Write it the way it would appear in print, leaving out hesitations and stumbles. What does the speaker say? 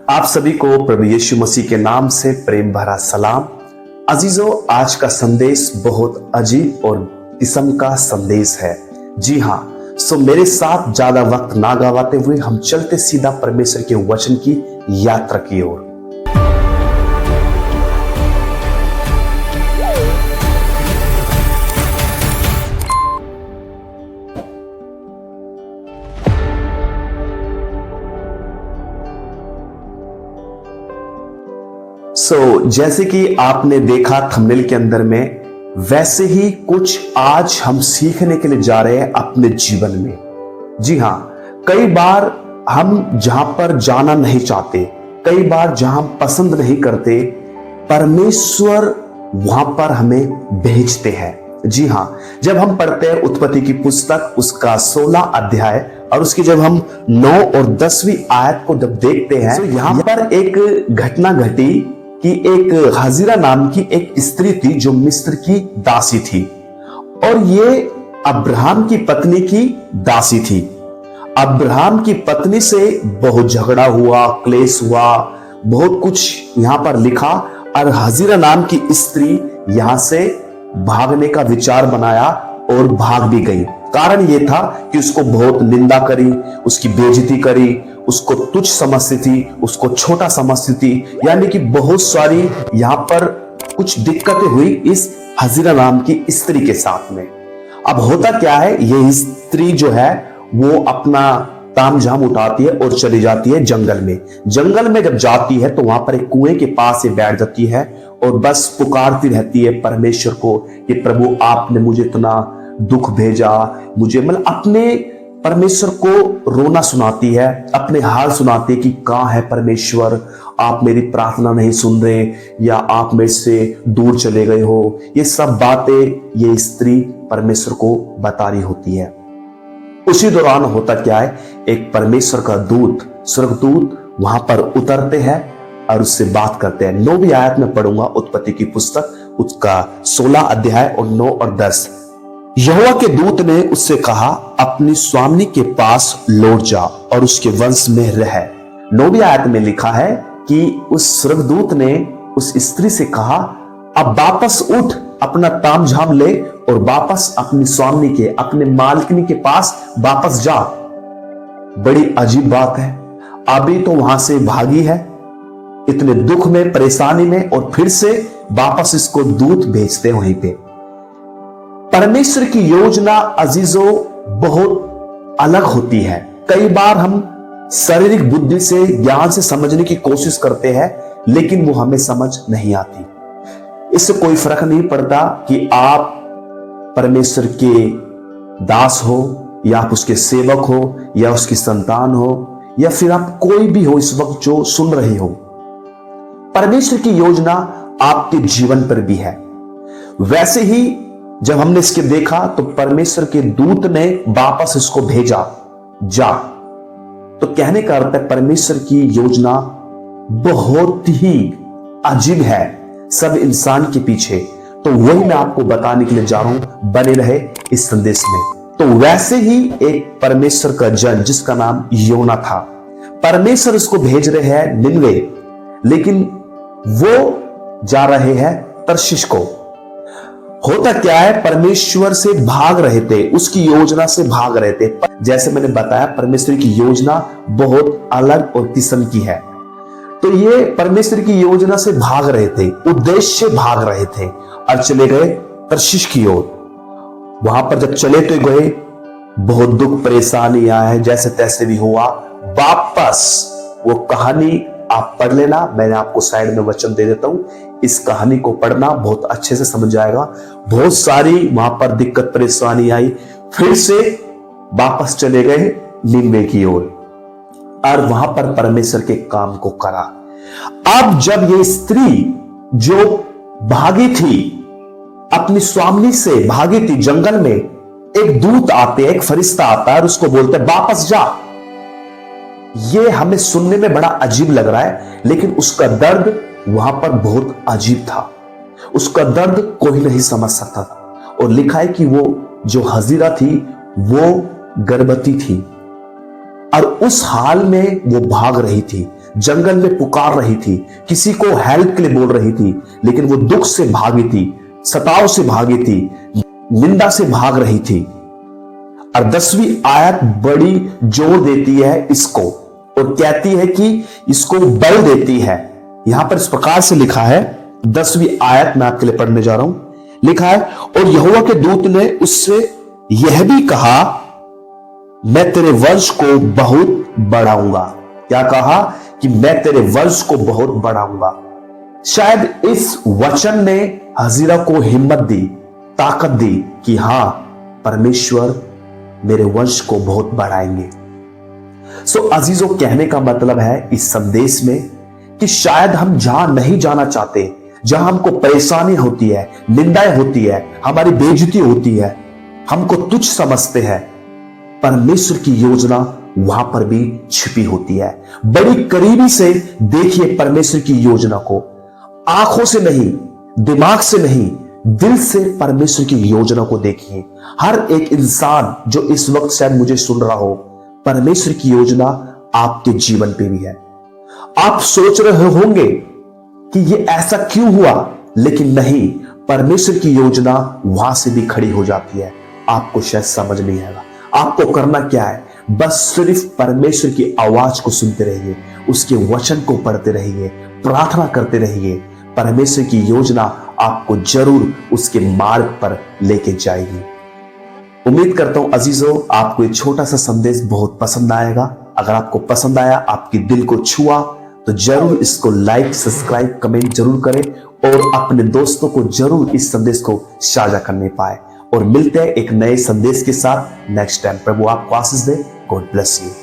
आप सभी को प्रभु यीशु मसीह के नाम से प्रेम भरा सलाम। अजीजों, आज का संदेश बहुत अजीब और किस्म का संदेश है। जी हाँ, सो मेरे साथ ज्यादा वक्त ना गवाते हुए हम चलते सीधा परमेश्वर के वचन की यात्रा की ओर। जैसे कि आपने देखा थंबनेल के अंदर में, वैसे ही कुछ आज हम सीखने के लिए जा रहे हैं अपने जीवन में। जी हाँ, कई बार हम जहां पर जाना नहीं चाहते, कई बार जहां हम पसंद नहीं करते, परमेश्वर वहां पर हमें भेजते हैं। जी हाँ, जब हम पढ़ते हैं उत्पत्ति की पुस्तक उसका 16 अध्याय और उसकी जब हम 9 और 10वीं आयत को जब देखते हैं तो यहां पर एक घटना घटी कि एक हाजिरा नाम की एक स्त्री थी जो मिस्र की दासी थी और ये अब्राहम की पत्नी की दासी थी। अब्राहम की पत्नी से बहुत झगड़ा हुआ, क्लेश हुआ, बहुत कुछ यहां पर लिखा और हाजिरा नाम की स्त्री यहां से भागने का विचार बनाया और भाग भी गई। कारण यह था कि उसको बहुत निंदा करी, उसकी बेइज्जती करी, उसको तुच्छ समझती थी, उसको छोटा समझती थी, यानी कि बहुत सारी यहां पर कुछ दिक्कतें हुई इस हाजिरा नाम की स्त्री के साथ में। अब होता क्या है, ये स्त्री जो है वो अपना तामझाम उठाती है और चली जाती है जंगल में। जंगल में जब जाती है तो वहां पर एक कुएं के पास से बैठ जाती है और बस पुकारती रहती है परमेश्वर को कि प्रभु आपने मुझे इतना दुख भेजा, मुझे मतलब अपने परमेश्वर को रोना सुनाती है, अपने हाल सुनाती है कि कहां है परमेश्वर, आप मेरी प्रार्थना नहीं सुन रहे या आप मेरे से दूर चले गए हो। ये सब बातें ये स्त्री परमेश्वर को बता रही होती है। उसी दौरान होता क्या है, एक परमेश्वर का दूत, स्वर्गदूत वहां पर उतरते हैं और उससे बात करते हैं। 9वीं आयत में पढ़ूंगा उत्पत्ति की पुस्तक उसका 16 अध्याय और 9 और 10। यहोवा के दूत ने उससे कहा, अपनी स्वामी के पास लौट जा और उसके वंश में रह। 9वीं आयत में लिखा है कि उस स्वर्गदूत ने उस स्त्री से कहा, अब वापस उठ, अपना तामझाम ले और वापस अपनी स्वामी के, अपने मालकिनी के पास वापस जा। बड़ी अजीब बात है, अभी तो वहां से भागी है इतने दुख में, परेशानी में, और फिर से वापस इसको दूत भेजते हैं वहीं पे। परमेश्वर की योजना अजीजों बहुत अलग होती है। कई बार हम शारीरिक बुद्धि से, ज्ञान से समझने की कोशिश करते हैं, लेकिन वो हमें समझ नहीं आती। इससे कोई फर्क नहीं पड़ता कि आप परमेश्वर के दास हो या आप उसके सेवक हो या उसकी संतान हो या फिर आप कोई भी हो इस वक्त जो सुन रहे हो। परमेश्वर की योजना आपके जीवन पर भी है। वैसे ही जब हमने इसके देखा तो परमेश्वर के दूत ने वापस इसको भेजा, जा। तो कहने का अर्थ है परमेश्वर की योजना बहुत ही अजीब है सब इंसान के पीछे। तो वही मैं आपको बताने के लिए जा रहा हूं, बने रहे इस संदेश में। तो वैसे ही एक परमेश्वर का जन जिसका नाम योना था, परमेश्वर उसको भेज रहे हैं निनवे, लेकिन वो जा रहे हैं तर्शीश को। होता क्या है, परमेश्वर से भाग रहे थे, उसकी योजना से भाग रहे थे। जैसे मैंने बताया, परमेश्वर की योजना बहुत अलग और किस्म की है। तो ये परमेश्वर की योजना से भाग रहे थे, उद्देश्य से भाग रहे थे और चले गए तर्शीश की ओर। वहां पर जब चले तो गए, बहुत दुख परेशानी आए, जैसे तैसे भी हुआ। वापस वो कहानी आप पढ़ लेना, मैंने आपको साइड में वचन दे देता हूं, इस कहानी को पढ़ना, बहुत अच्छे से समझ जाएगा। बहुत सारी वहां पर दिक्कत परेशानी आई, फिर से वापस चले गए निनवे की ओर और वहां पर परमेश्वर के काम को करा। अब जब ये स्त्री जो भागी थी, अपनी स्वामी से भागी थी जंगल में, एक दूत आते, एक फरिश्ता आता है और उसको बोलते हैं वापस जा। ये हमें सुनने में बड़ा अजीब लग रहा है, लेकिन उसका दर्द वहां पर बहुत अजीब था। उसका दर्द कोई नहीं समझ सकता था। और लिखा है कि वो जो हाजिरा थी वो गर्भवती थी और उस हाल में वो भाग रही थी। जंगल में पुकार रही थी, किसी को हेल्प के लिए बोल रही थी, लेकिन वो दुख से भागी थी, सताव से भागी थी, निंदा से भाग रही थी। और 10वीं आयत बड़ी जोर देती है इसको और कहती है कि इसको बल देती है। यहां पर इस प्रकार से लिखा है, 10वीं आयत मैं आपके लिए पढ़ने जा रहा हूं। लिखा है, और यहोवा के दूत ने उससे यह भी कहा, मैं तेरे वंश को बहुत बढ़ाऊंगा। क्या कहा? कि मैं तेरे वंश को बहुत बढ़ाऊंगा। शायद इस वचन ने हजीरा को हिम्मत दी, ताकत दी कि हां, परमेश्वर मेरे वंश को बहुत बढ़ाएंगे। अजीजों, कहने का मतलब है इस संदेश में कि शायद हम जहां नहीं जाना चाहते, जहां हमको परेशानी होती है, निंदाएं होती है, हमारी बेइज्जती होती है, हमको तुच्छ समझते हैं, परमेश्वर की योजना वहां पर भी छिपी होती है। बड़ी करीबी से देखिए परमेश्वर की योजना को, आंखों से नहीं, दिमाग से नहीं, दिल से परमेश्वर की योजना को देखिए। हर एक इंसान जो इस वक्त शायद मुझे सुन रहा हो, परमेश्वर की योजना आपके जीवन पे भी है। आप सोच रहे होंगे कि ये ऐसा क्यों हुआ, लेकिन नहीं, परमेश्वर की योजना वहां से भी खड़ी हो जाती है। आपको शायद समझ नहीं आएगा। आपको करना क्या है? बस सिर्फ परमेश्वर की आवाज को सुनते रहिए, उसके वचन को पढ़ते रहिए, प्रार्थना करते रहिए। परमेश्वर की योजना आपको जरूर उसके मार्ग पर लेके जाएगी। उम्मीद करता हूं अजीजों, आपको एक छोटा सा संदेश बहुत पसंद आएगा। अगर आपको पसंद आया, आपके दिल को छुआ, तो जरूर इसको लाइक, सब्सक्राइब, कमेंट जरूर करें और अपने दोस्तों को जरूर इस संदेश को साझा करने पाए। और मिलते हैं एक नए संदेश के साथ नेक्स्ट टाइम। प्रभु आपको आशीष दे। God bless you.